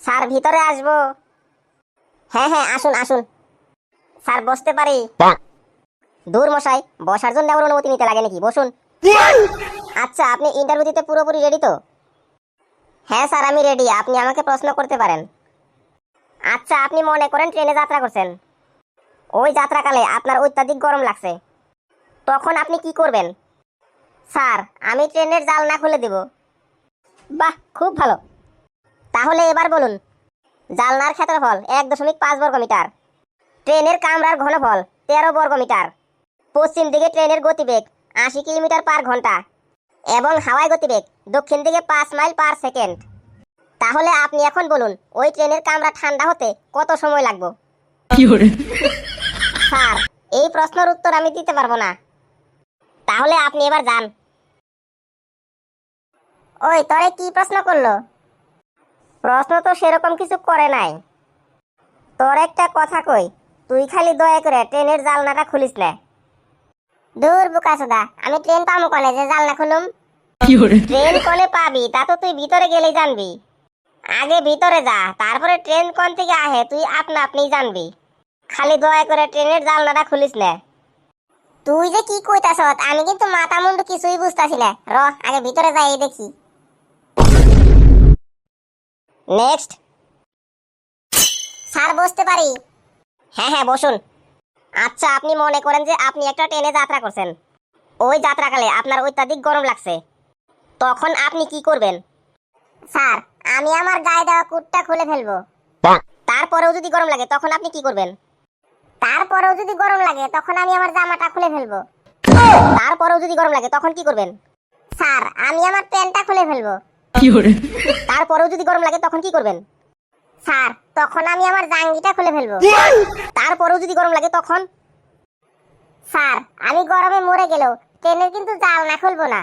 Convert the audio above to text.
Sir ভিতরে আসবো? হ্যাঁ হ্যাঁ, আসুন আসুন। স্যার বসতে পারি? দূর মশাই, বসার জন্য আমার অনুমতি নিতে লাগে নাকি? বসুন। আচ্ছা, আপনি ইন্টারভিউ দিতে পুরোপুরি রেডি তো? হ্যাঁ স্যার, আমি রেডি, আপনি আমাকে প্রশ্ন করতে পারেন। আচ্ছা, আপনি মনে করেন ট্রেনে যাত্রা করছেন, ওই যাত্রাকালে আপনার অত্যাধিক গরম লাগছে, তখন আপনি কি করবেন? স্যার, আমি ট্রেনের জানলা খুলে দেব। বাহ, খুব ভালো। তাহলে এবার বলুন, জানলার ক্ষেত্রফল 1.5 বর্গমিটার, ট্রেনের কামরার ঘনফল 13 বর্গমিটার, পশ্চিম দিকে ট্রেনের গতিবেগ 80 কিলোমিটার পার ঘন্টা এবং হাওয়ায় গতিবেগ দক্ষিণ দিকে 5 মাইল পার সেকেন্ড। তাহলে আপনি এখন বলুন, ওই ট্রেনের কামরা ঠান্ডা হতে কত সময় লাগবে? স্যার, এই প্রশ্নের উত্তর আমি দিতে পারবো না। তাহলে আপনি এবার যান। ওই তোরে কি প্রশ্ন করলো? প্রশ্ন তো সেরকম কিছু করে নাই। তোর একটা কথা কই, তুই খালি দয়া করে ট্রেনের জানলাটা খুলিস না। দূর বোকাচোদা, আমি ট্রেন পাবো কোনে যে জানলা খুলুম? ট্রেন কোনে পাবি তা তো তুই ভিতরে গেলেই জানবি। আগে ভিতরে যা, তারপরে ট্রেন কোন থেকে আহে তুই আপনা আপনি জানবি। খালি দয়া করে ট্রেনের জানলাটা খুলিস না। তুই যে কি কইতাছ, আমি কিন্তু মাথা মুন্ডু কিছুই বুঝতাছি না। র, আগে ভিতরে যাই দেখি। নেক্সট। স্যার বসতে পারি? হ্যাঁ হ্যাঁ, বসুন। আচ্ছা, আপনি মনে করেন যে আপনি একটা ট্রেনে যাত্রা করছেন, ওই যাত্রাকালে আপনার অত্যাধিক গরম লাগছে, তখন আপনি কি করবেন? স্যার, আমি আমার গায়ে দেওয়া কোটটা খুলে ফেলবো। তারপরেও যদি গরম লাগে তখন আপনি কি করবেন? তারপরেও যদি গরম লাগে তখন আমি আমার জামাটা খুলে ফেলবো। তারপরেও যদি গরম লাগে তখন কি করবেন? স্যার, আমি আমার প্যান্টটা খুলে ফেলবো। তারপরেও যদি গরম লাগে তখন কি করবেন? স্যার, তখন আমি আমার জাঙ্গিটা খুলে ফেলবো। তারপরেও যদি গরম লাগে তখন? স্যার, আমি গরমে মরে গেলেও ট্রেনের কিন্তু জানলা খুলবো না।